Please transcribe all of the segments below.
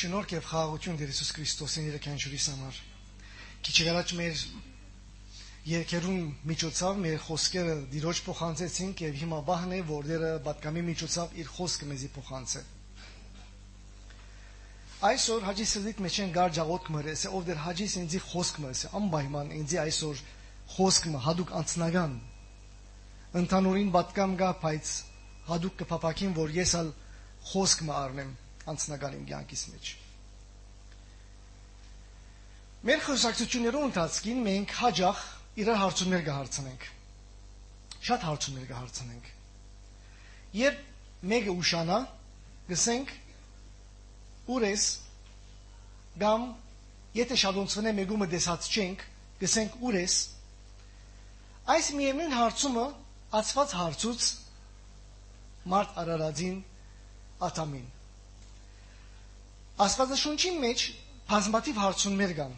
Շնորհք եւ խաղաղություն Տեր Հիսուս Քրիստոսին երեքանչյուրիս համար։ Քիչ առաջ մեր երկերուն միջոցով մեր խոսքերը դիրոջ փոխանցեցինք եւ հիմա բահն է, որ Տերը պատկամի միջոցով իր խոսքը մեզի փոխանցե։ Այսօր հաջի սրդիտ մեջ են գար ջաղոտ կմրես, ով դեր հաջիս ինձի խոսք մրես, անպայման ինձի այսօր խոսքը հadouk անցնական։ Ընդանուրին պատկամ գա, բայց հadouk կփապակին, որ ես ալ խոսք մը առնեմ անցնական իմ կյանքիս մեջ։ Մեր խոսակցություններու ընթացքին մենք հաջող իրար հարցումներ կհարցնենք։ Շատ հարցումներ կհարցնենք։ Երբ մեկը ուշանա, գսենք ուր ես կամ եթե շադոնցվնե մեկումը դեսած չենք, գսենք ուր ես, այս միևնույն հարցումը ածված հարցուց մարդ արարածին ատամին։ Աստվածաշունչի մեջ բազմաթիվ հարցումներ կան,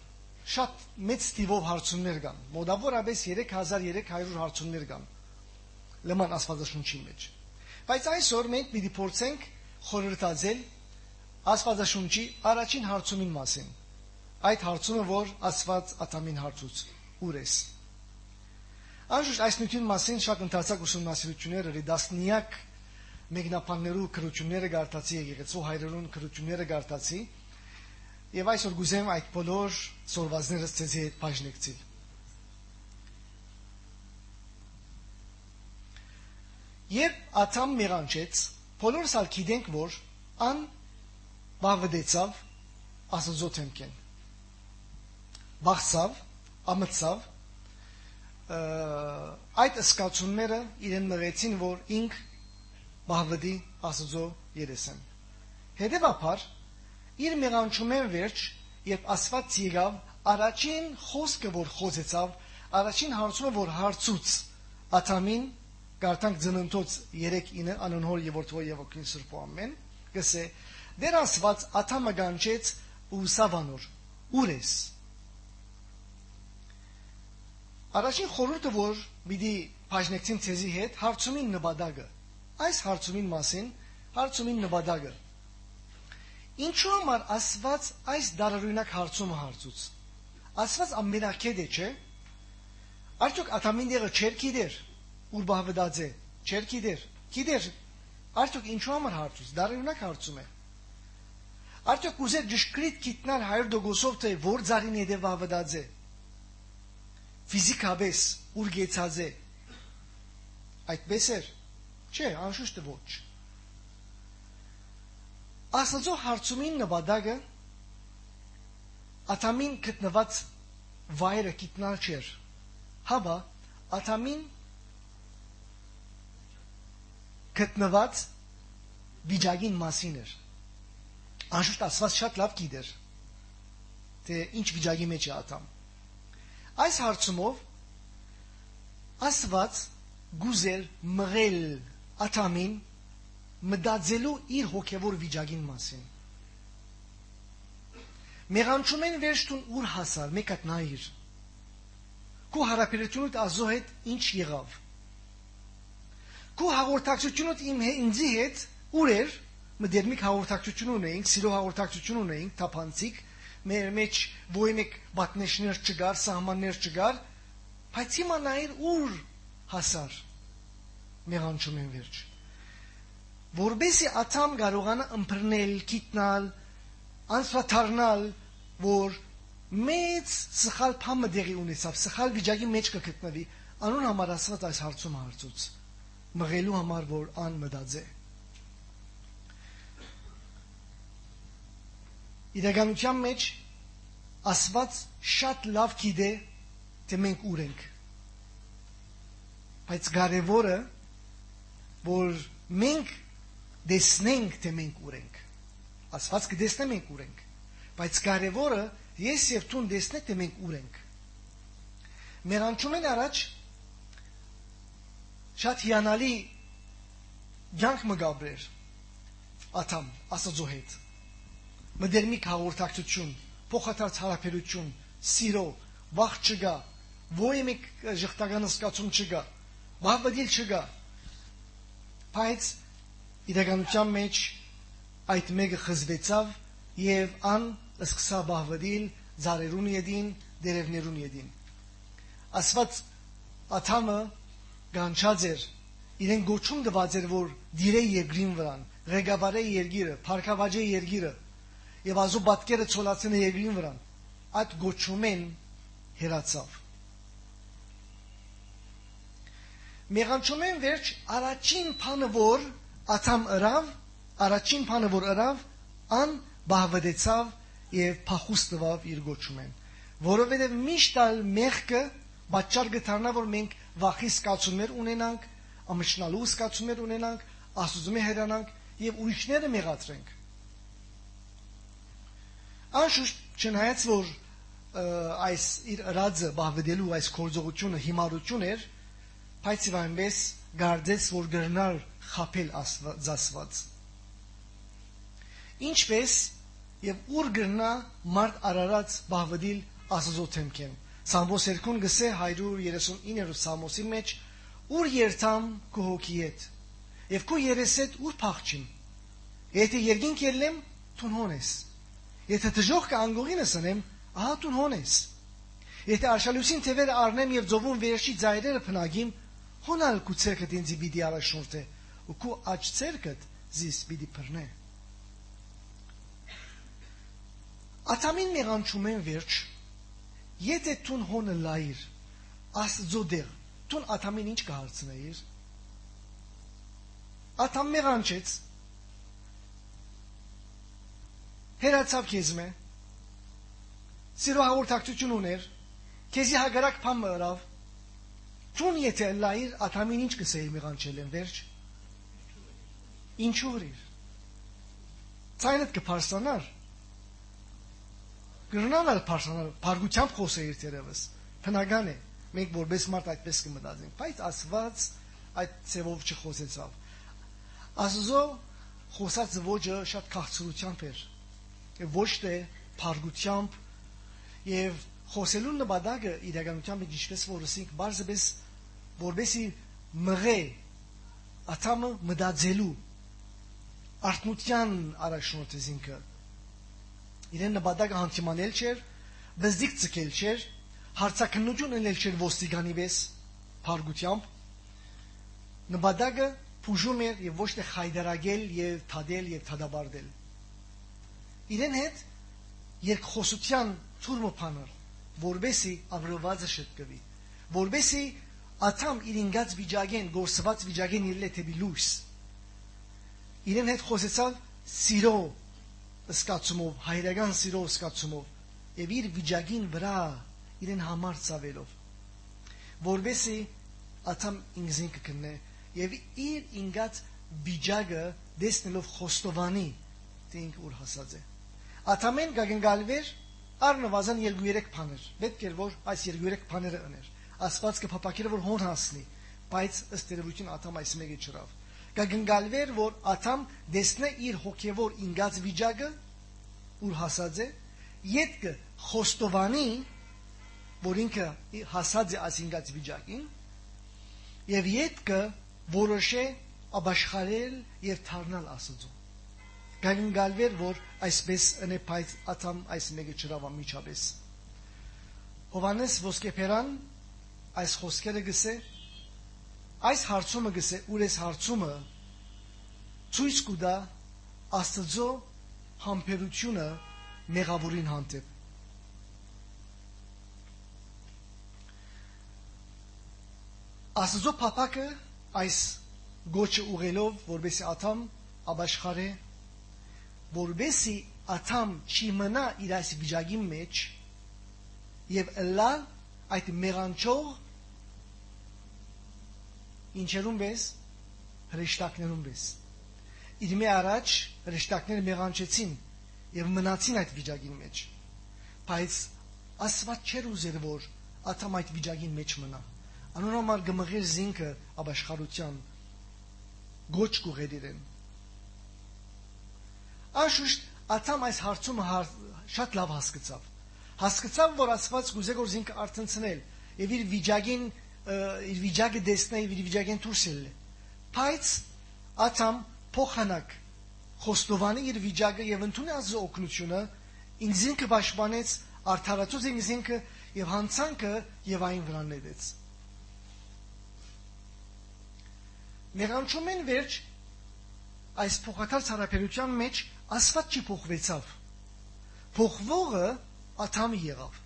շատ մեծ թիվով հարցումներ կան, մոտավորապես 3300 հարցումներ կան լման Աստվածաշունչի մեջ։ Բայց այսօր մենք պիտի փորձենք խորհրդածել Աստվածաշունչի առաջին հարցումին մասին։ Այդ հարցումը, որ Աստված ատամին հարցուց, ուր ես։ Անշուշտ այս նյութին մասին շատ ընդարձակ ուսումնասիրություններ ըրի, դասնյակ մեկնաբաններու քրությունները գարտացի, եկեղեցու հայրերուն քրությունները գարտացի, եւ այսօր գուզեմ այդ բոլոր սորվածներս ցեզի հետ բաժնեկցիլ։ Երբ ատամ մեղանչեց, բոլորս ալ գիտենք, որ ան բավդեցավ Աստծո թեմքեն։ Բախսավ, ամծավ, այդ սկացումները իրեն մղեցին, որ ինք բավդի Աստծո երեսեն։ Հետևաբար, իր մեղանչումեն վերջ, երբ Աստված եկավ, առաջին խոսքը, որ խոսեցավ, առաջին հարցումը, որ հարցուց ատամին, գարտանք ծննդոց 3:9 անոնհոր եւ որդու եւ ոգին սրբո ամեն, գսե դեր Աստված ատամը գանչեց ու սավանոր, ուր ես։ Առաջին խորհուրդը, որ պիտի բաժնեկցին ցեզի հետ, հարցումին նպատակը։ Այս հարցումին մասին, հարցումին նպատակը։ Ինչու համար Աստված այս դարարյունակ հարցումը հարցուց։ Աստված ամենաքեդե չէ։ Արդյոք ատամին դերը չեր գիտեր, ուր բավդած է, չեր գիտեր։ Գիտեր։ Արդյոք ինչու համար հարցուց։ Դարարյունակ հարցում է։ Արդյոք ուզեր ճշգրիտ գիտնալ 100%-ով թե որ ծարին է բավդած է։ Ֆիզիկապես ուր գեցած է։ Այդպես էր։ Չէ, անշուշտ ոչ։ Աստծո հարցումին նպատակը ատամին գտնված վայրը գիտնալ չէր։ Հաբա ատամին գտնված վիճակին մասին էր։ Անշուշտ Աստված շատ լավ գիտեր, թե ինչ վիճակի մեջ է ատամ։ Այս հարցումով Աստված գուզել մղել ատամին մտածելու իր հոգևոր վիճակին մասին։ Մեղանչումեն վերջտուն ուր հասար, մեկ հատ նայիր։ Քո հարաբերությունդ Աստծո հետ ինչ եղավ։ Քո հաղորդակցությունդ ինձի հետ ուր էր։ Մդերմիկ հաղորդակցություն ունեինք, սիրո հաղորդակցություն ունեինք, թափանցիկ, մեր մեջ ոյ մեկ բատնեշներ չկար, սահմաններ չկար, բայց հիմա նայր ուր հասար մեղանչումեն վերջ։ Որբեսի ատամ կարողանա ըմբռնել, գիտնալ, անսվաթարնալ, որ մեծ սխալ բանը դեղի ունեցավ, սխալ վիճակի մեջ կգտնվի, անուն համար Աստված այս հարցումը հարցուց, մղելու համար, որ ան մտած է։ Իրականության մեջ Աստված շատ լավ գիտե, թե մենք ուր ենք։ Բայց կարևորը, որ մենք դեսնենք, թե մենք ուր ենք։ Աստված կդեսնե մենք ուր ենք։ Բայց կարևորը, ես եւ դու դեսնենք, թե մենք ուր ենք։ Մեղանչումեն առաջ շատ հիանալի յանք մը գաբրեր ատամ Աստծո հետ։ Մդերմիկ հաղորդակցություն, փոխադարձ հարաբերություն, սիրո, վախ չկա, ոյ մեկ ժխտական զգացում չկա, բավադիլ չկա։ Բայց իրականության մեջ այդ մեկը խզվեցավ եւ ան սկսա բահվդիլ զարերուն յեդին դերևներուն յեդին ասված աթամը գանչած էր իրեն գոչում դված էր որ դիրե երկրին վրան ղեկավարե երկիրը փարքավաճե երկիրը եւ ազու բատկերը ցոլացնե երկրին վրան այդ գոչումեն հերացավ Մեղանչումեն վերջ առաջին բանը որ աթամ ըրավ ան բահվդեցավ եւ փախուստ տվավ իր գոչումեն որովհետեւ միշտ ալ մեղքը պատճառ գտարնա որ մենք վախի սկացումներ ունենանք ամշնալու սկացումներ ունենանք աստուծո հերանանք եւ ուրիշները մեղադրենք Անշուշտ չնայած որ այս իր ըրածը բահվդելու այս կորձողությունը հիմարություն էր բայց այնպես գարդեց որ գրնար խապել ասված ինչպես եւ ուր գրնա մարդ արարած բահվդիլ Աստծո թեմքեն Սամոս 2 գսե 139 Սամոսի մեջ ուր երթամ քո հոգի հետ եւ քո երեսետ ուր փախչիմ եթե երկինք ելնեմ տուն հոնես եթե դժոխք անգողինս անեմ ահա տուն հոնես եթե արշալուսին թևերը առնեմ եւ ծովուն վերջի ձայրերը փնագիմ հոնալ քու ցերկդ ինձ պիտի առաջնորդե ու քու աջ ցերկդ զիս պիտի բռնե Աթամին մեղանչումեն վերջ եթե տուն հոնը լայր Աստծո դեր տուն աթամին ինչ կհարցնեիր Աթամ մեղանչեց հերացավ քեզմե սիրո հաղորդակցություն ուներ քեզի հագարակ բան մըրավ Տուն եթե լայր աթամին ինչ կսեիր մեղանչել են վերջ Ինչու էր Ցայնդ կփարսանար Գրնանալ փարսանալ բարգությամբ խոսեիր դերևս բնական է մենք որպես մարդ այդպես կմտածենք բայց ասված այդ ծևով չխոսեցավ Աստծո խոսած ոճը շատ քաղցրությամբ էր եւ ոչ թե բարգությամբ եւ խոսելու նպատակը իրականությամբ ինչպես որ ասենք բարձրապես որբեսի մղե աթամը մտածելու արտնության առաջնորդեց ինքը իրեն նպատակը հանդիմանել չէր բզդիկ ցկել չէր հարցակնություն ունել չէր ոստիգանի պես բարգությամբ նպատակը փուժում էր եւ ոչ թե խայդարագել եւ թադել եւ թադաբարդել իրեն հետ երկխոսության ցուրմը փաներ որբեսի ավրվածը շտկվի որբեսի աթամ իրինգած վիճակեն գործված վիճակեն իրել թեպի լույս իրեն հետ խոսեցավ սիրո սկացումով հայրական սիրո սկացումով եւ իր վիճակին վրա իրեն համար ծավելով որբեսի աթամ ինքզին կգնե եւ իր ինգած վիճակը դեսնելով խոստովանի թե ինք ուր հասած է աթամեն գագնգալվեր Արնվազան 2-3 բաներ պետք էր որ այս 2-3 բաները ուներ ասված կփապակերը որ հոն հասնի բայց ըստ երևույթին աթամ այս մեկը չրավ կգնգալվեր որ աթամ դեսնե իր հոգևոր ինգած վիճակը ուր հասած է յետքը խոստովանի որ ինքը հասած է այս ինգած վիճակին եւ յետքը որոշե աբաշխարել եւ թարնալ Աստծո կգնգալվեր որ այսպես ընե բայց աթամ այս մեկը չրավ ամիջապես Հովանես ոսկեփերան այս խոսքերը գսե այս հարցումը գսե ուր էս հարցումը ցույց կուտա Աստծո համբերությունը մեղավորին հանդեպ Աստծո փափակը այս գոչը ուղելով որբեսի աթամ աբաշխարե որբեսի աթամ չի մնա իր այս վիճակի մեջ եւ լա այդ մեղանչող ինչերուն պես հրեշտակներուն պես իր մի առաջ հրեշտակները մեղանչեցին եւ մնացին այդ վիճակի մեջ բայց Աստված չեր ուզեր որ աթամ այդ վիճակի մեջ մնա անոնոմար գմղեր զինքը աբաշխարության գոչ կուղերին Անշուշտ աթամ այս հարցումը շատ լավ հասկացավ որ Աստված գուզե որ զինքը արտնցնել եւ իր վիճակը դեսնե իր վիճակեն դուրս ելնե բայց աթամ փոխանակ խոստովանի իր վիճակը եւ ընդունի Աստծո օգնությունը, ինքնին պաշտպանեց, արդարացուց ինքնին եւ հանցանքը եւ այն վրա ներեց։ Մեղանչում են վերջ այս փոխադարձ հարաբերության մեջ Աստված չի փոխվեցավ։ Փոխվողը Ադամը եղավ։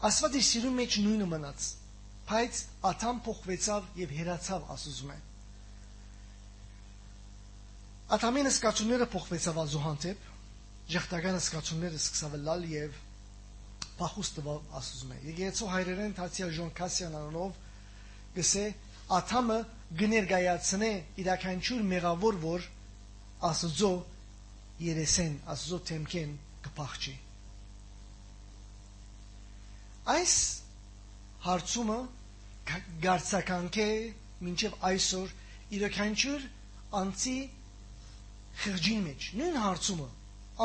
Աստված իր սիրուն մեջ նույնը մնաց, բայց Ադամ փոխվեցավ եւ հերացավ Աստծուն։ Ադամի զգացումները փոխվեցավ Աստծո հանդեպ, ժողտական զգացումները սկսավ լալ եւ փախուստ տվավ Աստծուն։ Եկեղեցու հայրերեն Թացիա Ժոն Կասյան անունով գսե Ադամը գներգայացնե իրականչուր մեղավոր, որ Աստծո երեսեն, Աստծո թեմքեն կփախչի։ Այս հարցումը գարցականք է մինչև այսօր իրականչուր անցի խղճին մեջ, նույն հարցումը,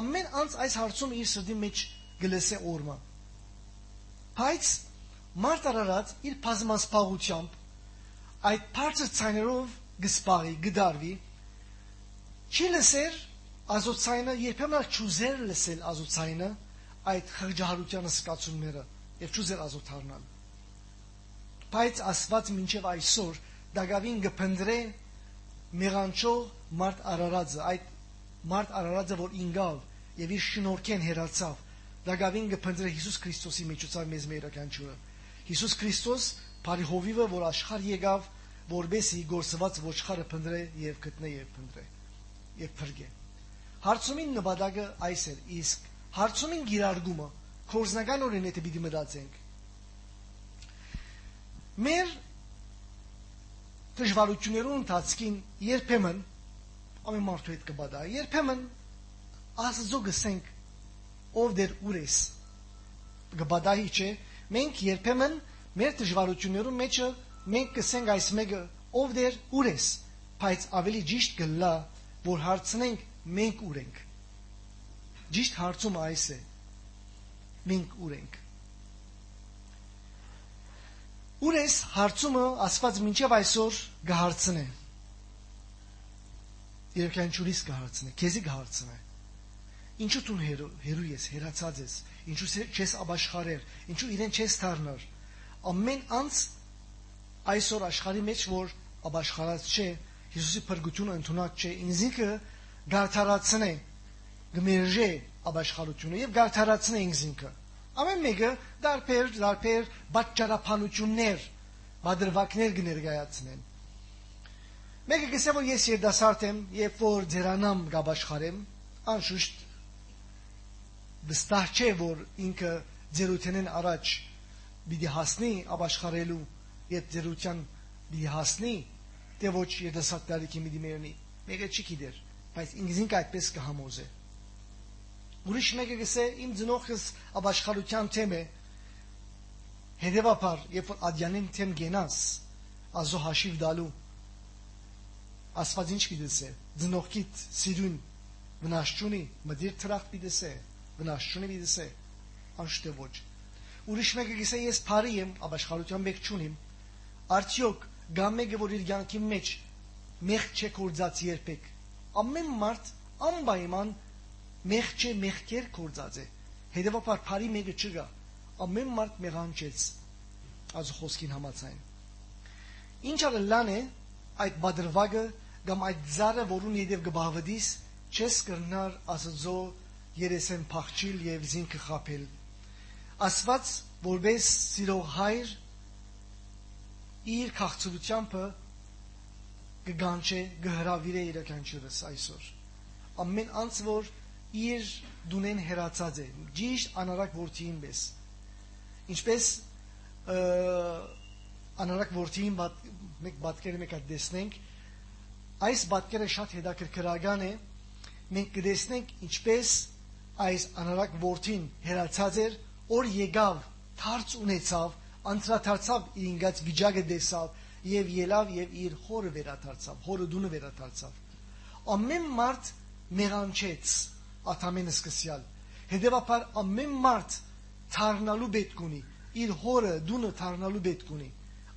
ամեն անց այս հարցումը իր սրտի մեջ գլեսե օրմա։ Բայց մարդ արարած իր բազմասպաղությամբ այդ բարձր ցայներով գսպարի, գդարվի, չի լսեր Աստծո ցայնը, երբեմն չուզեր լսել Աստծո ցայնը, այդ խղճահարության զգացումները եւ չուզեր Աստծո թարնալ։ Բայց Աստված մինչև այսօր դակավին գփնդրե մեղանչող մարդ արարածը, այդ մարդ արարածը, որ ինգավ եւ իր շնորհքեն հերացավ, դակավին գփնդրե Հիսուս Քրիստոսի միջոցով մեզ մերականչուրը։ Հիսուս Քրիստոս բարի հովիվը, որ աշխարհ եկավ, որբեսի գործված ոչխարը փնդրե եւ գտնե եւ փնդրե եւ փրկե։ Հարցումին նպատակը այս էր, իսկ հարցումին գիրարգումը կորզնական օրեն եթե պիտի մտածենք։ Մեր դժվարություններուն ընթացքին երբեմն ամեն մարդու հետ կբադա, երբեմն Աստծո գսենք ով դեր ուր ես կբադայի չէ, մենք երբեմն մեր դժվարություններուն մեջը մենք կսենք այս մեկը ով դեր ուր ես, բայց ավելի ճիշտ կլա, որ հարցնենք մենք ուր ենք։ Ճիշտ հարցումը այս է, մենք ուր ենք։ Ուր ես հարցումը Աստված մինչև այսօր կհարցնե։ Երկնչուրից կհարցնե, քեզի կհարցնե։ Ինչու դու հերու ես, հերացած ես, ինչու չես ապաշխարեր, ինչու իրեն չես դառնար։ Ամեն անց այսօր աշխարհի մեջ որ ապաշխարած չէ, Հիսուսի փրկությունը ընդունած չէ, ինձիկը գարթարացնե, գմերժե ապաշխարությունը եւ գարթարացնե ինձինքը։ Ամեն մեկը դարբեր բաճարապանություններ, բادرվակներ կներկայացնեն։ Մեկը գսե որ ես երդասարդ եմ, երբ որ ձերանամ գաբաշխարեմ, անշուշտ վստահ չէ որ ինքը ձերութենեն առաջ պիտի հասնի ապաշխարելու, երբ ձերության պիտի հասնի, թե ոչ երդասարդ տարիքի մի դիմերնի, մեկը չի գիտեր, բայց ինքնին այդպես կհամոզե։ Ուրիշ մեկը գսե իմ ծնողս ապաշխարության թեմ է, հետևաբար երբ որ ադյանին թեմ գենաս, Աստծո հաշիվ դալու, Աստված ինչ պիտի ծնողքիդ սիրուն վնասչունի, մդիր թրախ պիտի վնասչունի պիտի անշտե ոչ։ Ուրիշ մեկը գսե ես բարի եմ, ապաշխարության մեկ չունիմ, արդյոք գա մեկը որ իր կյանքի մեջ մեղք չէ կործած երբեք։ Ամեն մարդ անպայման մեղք չէ, մեղքեր կործած է։ Հետևաբար բարի մեկը չկա։ Ամեն մարդ մեղանչեց Աստծո խոսքին համաձայն։ Ինչ արելան է այդ բادرվագը կամ այդ զարը, որուն յետև կբահվդիս, չես կրնար Աստծո երեսեն փախչիլ եւ զինքը խապել։ Աստված որպես սիրող հայր իր քաղցրությամբ կգանչե գհրավիրե իրականչուրս այսօր։ Ամեն անց որ իր դունեն հերացած է, ճիշտ անարակ որդիին պես։ Ինչպես անարակ որդիին մեկ բատկերը մեկ դեսնենք, այս բատկերը շատ հետաքրքրական է, մենք կդեսնենք ինչպես այս անարակ որդին հերացած էր, որ եկավ, թարց ունեցավ, անդրադարձավ իր ինգած վիճակը տեսավ եւ ելավ եւ իր հորը վերադարձավ, հորը դունը վերադարձավ։ Ամեն մարդ մեղանչեց Ադամին սկսյալ։ Հետևաբար ամեն մարդ թարնալու պետք ունի, իր հորը դունը թարնալու պետք ունի,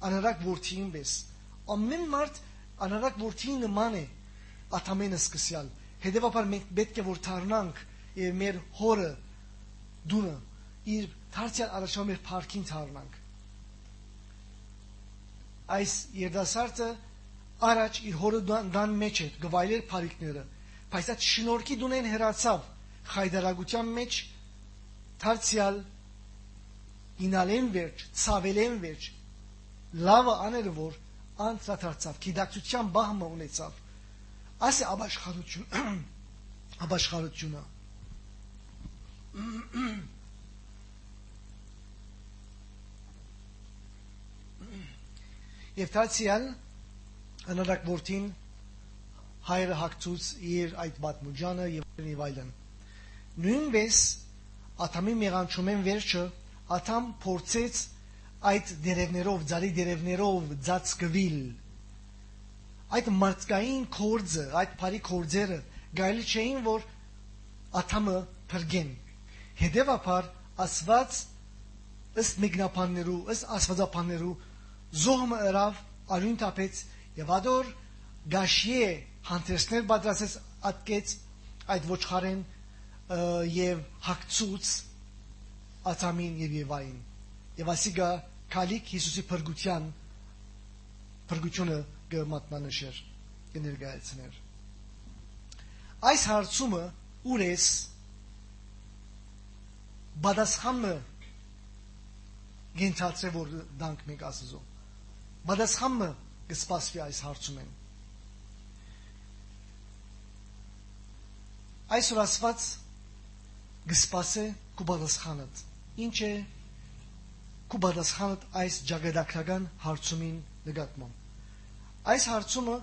անարակ որդիին պես։ Ամեն մարդ անարակ որդիի նման է, աթամենը սկսյալ։ Հետևաբար մենք պետք է որ դառնանք եւ մեր հորը դունը իր դարձյալ առաջվա մեր փառքին դառնանք։ Այս երդասարտը առաջ իր հորը դան մեջ է գվայլեր փառիկները, բայց այդ շնորհքի դունեն հերացավ խայդարագության մեջ դարձյալ ինալեն վերջ, ցավելեն վերջ, լավը աները որ անդրադարձավ, գիտակցության բահմը ունեցավ, այս է ապաշխարությունը։ Եվ դարձյալ հնարակ որդին հայրը հագցուց իր այդ պատմուջանը եւ այլն։ Նույնպես Աթամի մեղանչումեն վերջը Աթամ փորձեց այդ դերևներով, ձարի դերևներով ծածկվել։ Այդ մարդկային կորձը, այդ բարի կորձերը գայլի չէին, որ Աթամը փրկեն։ Հետևաբար Աստված ըստ մեկնաբաններու, ըստ աստվածաբաններու զոհը ըրավ արյուն տապեց եւ ադոր գաշիե հանդերձներ պատրաստեց ատկեց այդ ոչխարեն եւ հագցուց Աթամին եւ Եվային եւ ասիգա քալիք Հիսուսի փրկությունը գմատնանշեր կներկայացներ։ Այս հարցումը ուրես բադասխանը գենթացրե որ դանք մենք ասզո բադասխանը կսպասվի այս հարցումեն։ Այսօր ասված կսպասե քու բադասխանդ ինչ է քու բադասխանդ այս ճակատագրական հարցումին նկատմամբ։ Այս հարցումը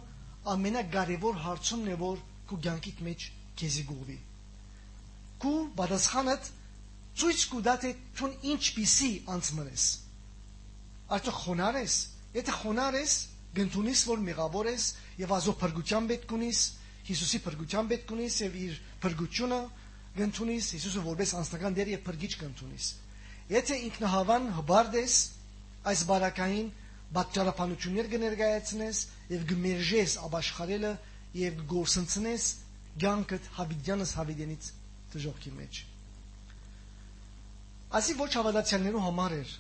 ամենակարևոր հարցումն է որ քու կյանքիդ մեջ քեզի գուղվի։ Քու բադասխանդ ցույց կուտա թե ցուն ինչպիսի անցմնես։ Արդյոք խոնար ես։ Եթե խոնար ես, գտնունիս որ մեղավոր ես եւ ազո փրկության պետք ունիս, Հիսուսի փրկության պետք ունիս եւ իր փրկությունը գտնունիս, Հիսուսը որպես անձնական դեր եւ փրկիչ գտնունիս։ Եթե ինքնահավան հբարդ ես, այս բարակային բացառապանություններ կներկայացնես եւ գմերժես ապաշխարելը եւ գործընծնես ցանկդ հավիդյանս հավիդենից դժողքի մեջ։ Ասի ոչ հավատացյալներու համար էր։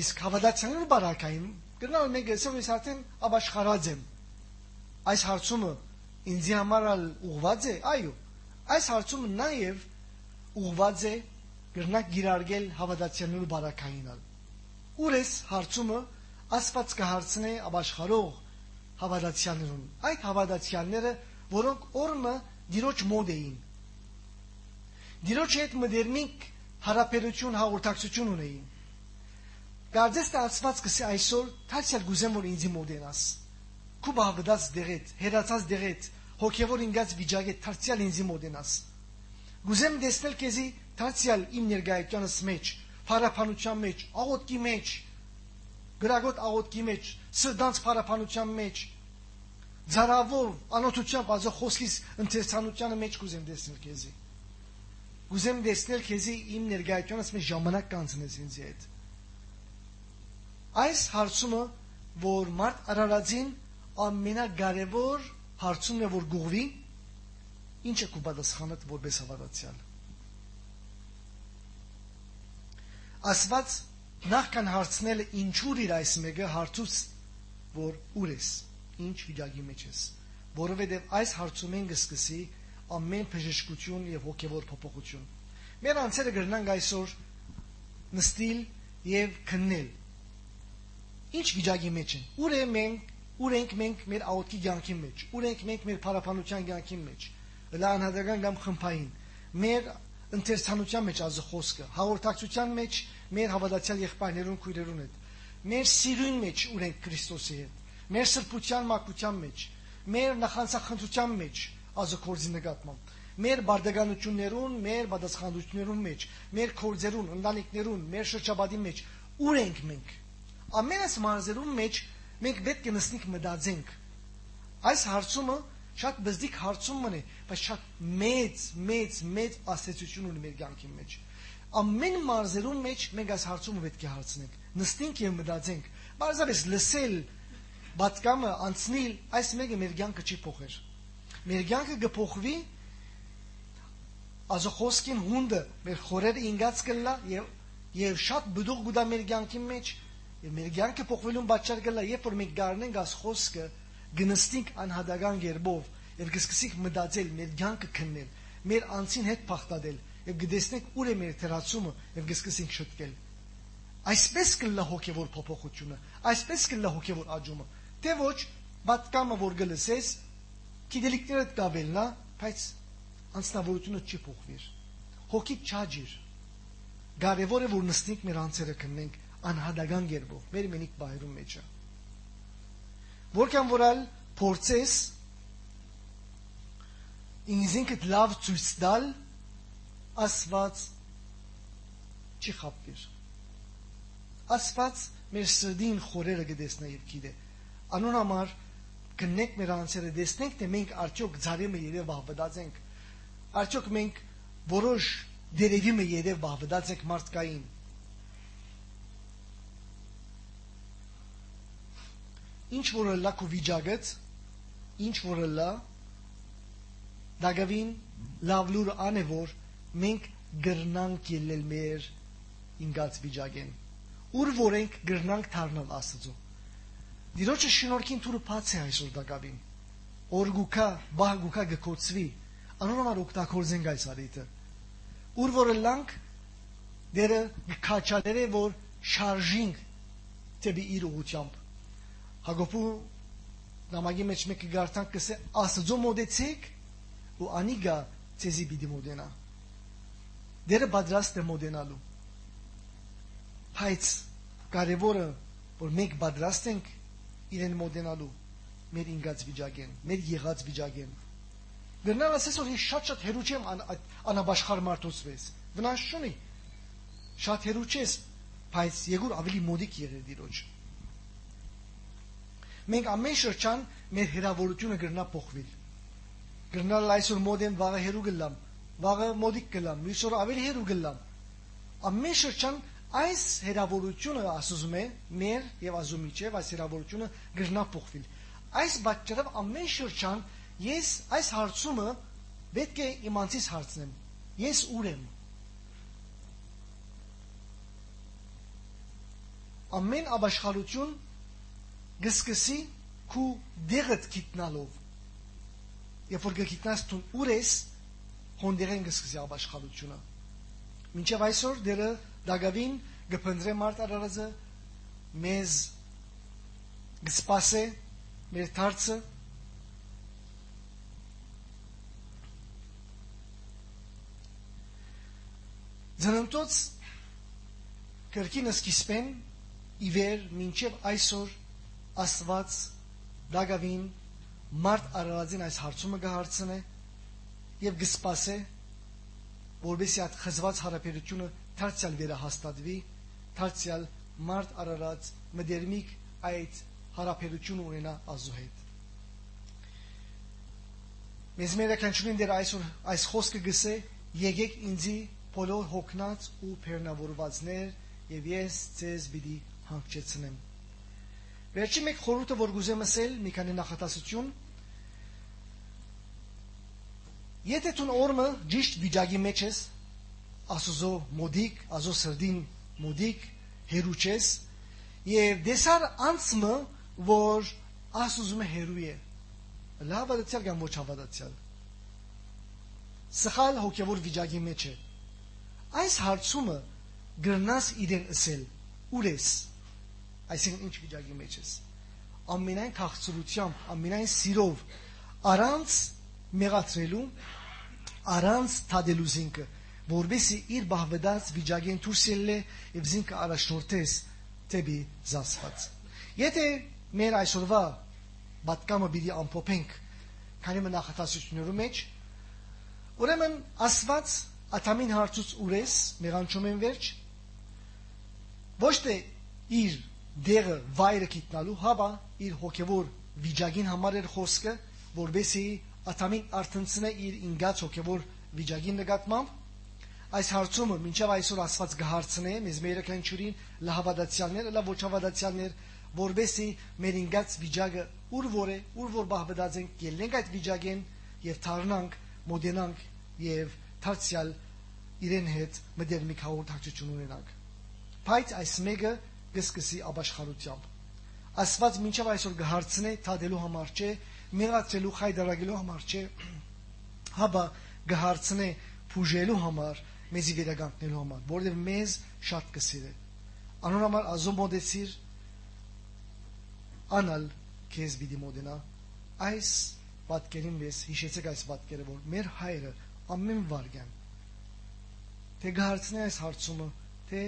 Իսկ հավատացյալներու բարակային գնալ մեկ ասեմ ես արդեն ապաշխարած եմ։ Այս հարցումը ինձ համար ուղված է, այո։ Այս հարցումը նաև ուղված է գրնակ գիրարգել հավատացյալներու բարակայինալ։ Ուրես հարցումը Աստված կհարցնե ապաշխարող հավատացյալներուն։ Այդ հավատացյալները, որոնք օրը դիրոջ մոդ էին։ Դիրոջ հետ մդերնիկ հարաբերություն հաղորդակցություն ունեին։ Կարծես թե Աստված կսի այսօր թացյալ գուզեմ որ ինձի մոդենաս։ Քու բաղդաց դեղետ, հերացած դեղետ, հոգևոր ինգած վիճակետ թացյալ ինձի մոդենաս։ Գուզեմ դեսնել քեզի թացյալ իմ ներկայությունս մեջ, փարապանության մեջ, աղոթքի մեջ, գրագոտ աղոթքի մեջ, սրտանց փարապանության մեջ, ձարավոր անօթությամբ ազո խոսքիս ընթերցանության մեջ գուզեմ դեսնել քեզի։ Գուզեմ դեսնել քեզի իմ ներկայությունս մեջ ժամանակ կանցնես ինձի հետ։ Այս հարցումը, որ մարդ արարածին ամենակարևոր հարցումն է, որ գուղվի, ինչ է քու պատասխանդ որպես հավատացյալ։ Աստված նախքան հարցնելը ինչու իր այս մեկը հարցուց, որ ուր ես, ինչ վիճակի մեջ ես, որովհետև այս հարցումեն կսկսի ամեն բժշկություն եւ հոգեվոր փոփոխություն։ Մեր անձերը գրնանք այսօր նստիլ եւ քննել։ Ինչ վիճակի մեջ են։ Ուր ենք մենք մեր աղոթքի կյանքի մեջ, ուր ենք մենք մեր փարապանության կյանքի մեջ, լանհատական կամ խմբային, մեր ընթերցանության մեջ ազը խոսքը, հաղորդակցության մեջ մեր հավատացյալ եղբայրներուն քույրերուն հետ, մեր սիրուն մեջ ուր ենք Քրիստոսի հետ, մեր սրբության մաքրության մեջ, մեր նախանցախնդրության մեջ ազը կորձի նկատմամբ, մեր բարդականություններուն, մեր պատասխանատվություններուն մեջ, մեր կորձերուն, ընտանիքներուն, մեր շրջապատի մեջ, ուր ենք մենք։ Ամենս մարզերուն մեջ մենք պետք է նստենք մտածենք։ Այս հարցումը շատ բզդիկ հարցումն է, բայց շատ մեծ աստեցություն ունի մեր կյանքի մեջ։ Ամեն մարզերուն մեջ մենք այս հարցումը պետք է հարցնենք։ Նստենք եւ մտածենք։ Բարձրապես լսել, պատկամը անցնել, այս մեկը մեր կյանքը չի փոխեր։ մեր կյանքը կփոխվի, ազոխոսքին հունդը մեր խորերը ինգած կլա եւ շատ բդուղ գուտա մեր կյանքի մեջ, եւ մեր կյանքը փոխվելուն պատճառ կլա, երբ որ մենք գարնենք աս խոսքը, գնստենք անհատական գերբով եւ կսկսենք մտածել, մեր կյանքը քննել, մեր անձին հետ փախտadel եւ գտեսնենք ուր է մեր թերացումը եւ կսկսենք շտկել։ Այսպես կլա հոգեվոր փոփոխությունը, այսպես կլա հոգեվոր աճումը։ Թե ոչ, պատկամը որ գլսես, գիտելիքները դավելնա, բայց անձնավորությունը չի փոխվիր։ Հոգի չաջիր։ Կարևոր է որ նստենք մեր անձերը քննենք անհատական գերբով, մեր մենիկ բայրում մեջը։ Որքան որալ փորձես ինքնիդ լավ ցույց տալ, Աստված չի խաբվիր։ Աստված մեր սրդին խորերը կտեսնի եւ գիտե։ Անուն համար կնենք մեր անձերը տեսնենք, թե մենք արդյոք ծարիմը երև բաղվդած ենք։ Արդյոք մենք որոշ դերևիմը երև բաղվդած ենք մարդկային։ Ինչ որը լա քո վիճակից, ինչ որը լա դագավին լավ լուր անը որ մենք գրնանք ելնել մեր ինգած վիճակեն։ Ուր որ ենք գրնանք դառնալ Աստծո։ Դիրոջը շնորհքին թուրը բաց է այսօր դակավին։ Օրգուկա, բահգուկա գկոցվի, անոնոմար օգտագործենք այս արիտը։ Ուր որ լանք դերը քաչալերը որ շարժինգ տեբի իր ուղությամբ։ Հակոբու նամակի մեջ մեկը գարտանք կսե Աստծո մոդեցեք ու անիգա ցեզի բիդի մոդենա։ Դերը պատրաստ է մոդենալու։ Բայց կարևորը որ մենք պատրաստ ենք իրեն մոդենալու մեր ինգած վիճակեն, մեր եղած վիճակեն։ Գրնալ ասես որ ես շատ հերու չեմ անաբաշխար մարդուց վես։ Վնաս չունի։ Շատ հերու չես, բայց եկուր ավելի մոդիկ եղել դիրոջ։ Մենք ամեն շրջան մեր հերավորությունը գրնա փոխվել։ Գրնալ այսօր մոդեն վաղը հերու գլամ, վաղը մոդիկ գլամ, մյուսօր ավելի հերու գլամ։ Ամեն շրջան այս հերավորությունը ասում է մեր եւ ազումիչև այս հերավորությունը գրնա փոխվել։ Այս պատճառով ամեն շրջան ես այս հարցումը պետք է իմանցից հարցնեմ։ Ես ուր եմ։ Ամեն աբաշխարություն գսկսի քու դեղդ գիտնալով։ Երբ որ գիտնաս դու ուր ես, հոնդերեն գսկսի աբաշխարությունը։ Մինչև այսօր դերը դագավին գպնդրե մարդ արարածը մեզ գսպասե մեր թարցը ձնընտոց կրկինը սկիզբեն իվեր մինչև այսօր Աստված դագավին մարդ արարածին այս հարցումը գահարցնե եւ գսպասե որբեսի այդ խզված հարաբերությունը դարձյալ վերահաստատվի, դարձյալ մարդ արարած մդերմիկ այդ հարաբերությունը ունենա Աստծո հետ։ Մեզ մերականչունին դեր այսօր այս խոսքը գսե եկեք ինձի բոլոր հոգնած ու բեռնավորվածներ եւ ես ձեզ պիտի հանգչեցնեմ։ Վերջի մեկ խորհուրդը որ գուզեմ ասել մի քանի նախատասություն։ Եթե դու օրը ճիշտ վիճակի մեջ ես, Աստծո մոդիկ, Աստծո սրդին մոդիկ, հերու ես, եւ դեսար անցմը, որ Աստծո մե հերու է։ Լավ դարձյալ կամ ոչ հավատացյալ։ Սխալ հոգևոր վիճակի մեջ է։ Այս հարցումը գրնաս իրեն ասել, ուր ես։ Այսինքն ինչ վիճակի մեջ ես։ Ամենայն քաղցրությամբ, ամենայն սիրով, առանց մեղացրելու, առանց թադելու զինքը, որբեսի իր բահվդած վիճակեն դուրս ելնե եւ զինքը առաջնորդես տեպի զասված։ Եթե մեր այսօրվա պատկամը պիտի ամփոփենք քանի նախատասություններու մեջ, ուրեմն Աստված ատամին հարցուց ուրես մեղանչում են վերջ, ոչ թե իր դերը վայրը գիտնալու, հաբա իր հոգևոր վիճակին համար էր խոսքը, որբեսի ատամին արտնցնե իր ինգած հոգևոր վիճակին նկատմամբ։ Այս հարցումը մինչև այսօր Աստված գահարցնե մեզ մերականչուրին լահավատացյալներ, լավ ոչ հավատացյալներ, որբեսի մեր ինգած վիճակը ուր որ է, ուր որ բահբդած ենք, ելնենք այդ վիճակեն եւ թարնանք, մոդենանք եւ դարձյալ իրեն հետ մտեր մի հաղորդակցություն ունենանք։ Բայց այս մեկը կսկսի ապաշխարությամբ։ Աստված մինչև այսօր կհարցնե թադելու համար չէ, մեղացելու խայդարագելու համար չէ, հաբա կհարցնե փուժելու համար, մեզի վերականգնելու համար, որովհետև մեզ շատ կսիրե։ Անոր համար ազոն մոդեցիր, անալ քեզ պիտի մոդենա։ Այս պատկերին մեզ հիշեցեք այս պատկերը, որ մեր հայրը ամեն վարքյան թե կհարցնի այս հարցումը, թե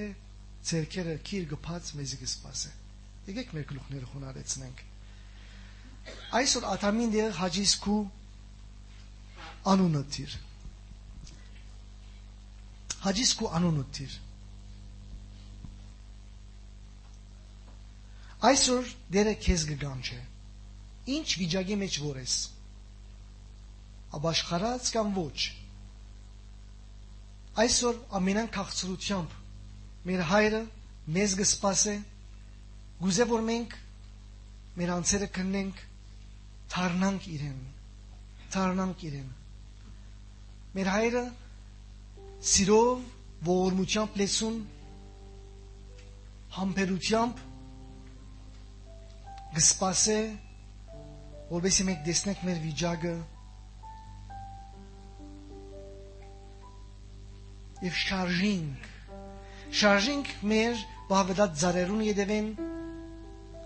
ձերքերը քիր գփած մեզի կսպասե։ Եկեք մեր գլուխները խոնարհեցնենք։ Այսօր Աթամին դեր Հաջիսկու անունը տիր։ Հաջիսկու անունը տիր։ Այսօր դերը քեզ կգանչե։ Ինչ վիճակի մեջ որ ես։ Ապաշխարած կամ ոչ։ Այսօր ամենան քաղցրությամբ մեր հայրը մեզ կսպասե, գուզե որ մենք մեր անձերը քննենք, թարնանք իրեն։ Մեր հայրը սիրով, ողորմությամբ լեցուն, համբերությամբ կսպասե, որովհետեւ մենք տեսնենք մեր վիճակը եւ շարժինք մեր բավարար ծառերուն յետևեն,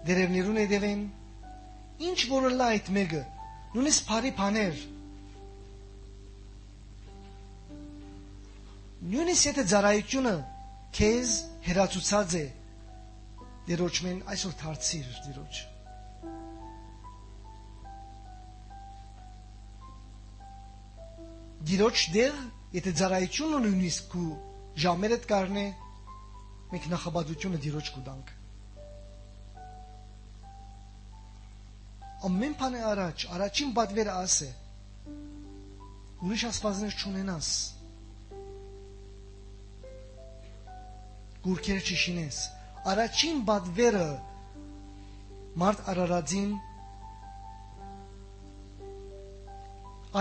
դերևներուն յետևեն, ինչ որ լա այդ մեկը, նույնիսկ բարի բաներ, նույնիսկ եթե ծառայությունը քեզ հերացուցած է, դերոջ մեն այսօր դարձիր դերոջ։ Դիրոջ դեր, եթե ծառայությունը նույնիսկ քու ժամերդ կառնե, մենք նախաբադությունը դիրոջ կուտանք։ Ամեն բանը առաջին պատվերը ասե, ուրիշ ասպազներ չունենաս, գուրքեր չշինես, առաջին պատվերը մարդ արարածին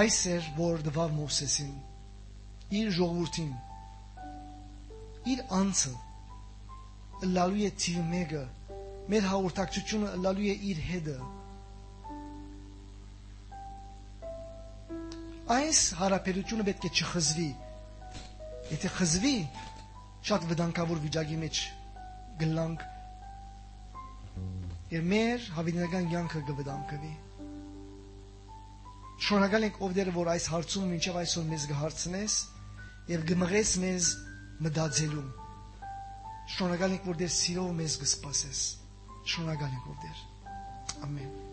այս էր, որ դվավ Մովսեսին, իր ժողովրդին, իր անձը, ըլլալու է թիվ մեկը, մեր հաղորդակցությունը ըլլալու է իր հետը։ Այս հարաբերությունը պետք է չխզվի, եթե խզվի, շատ վտանգավոր վիճակի մեջ գլանք, եւ մեր հավիտենական կյանքը կվտանգվի։ Շնորհակալ ենք ով դերը, որ այս հարցում մինչև այսօր մեզ կհարցնես եւ կմղես մեզ մտածելու։ Շնորհակալ ենք, որ դեր սիրով մեզ կսպասես։ Շնորհակալ ենք ով դեր։ Ամեն։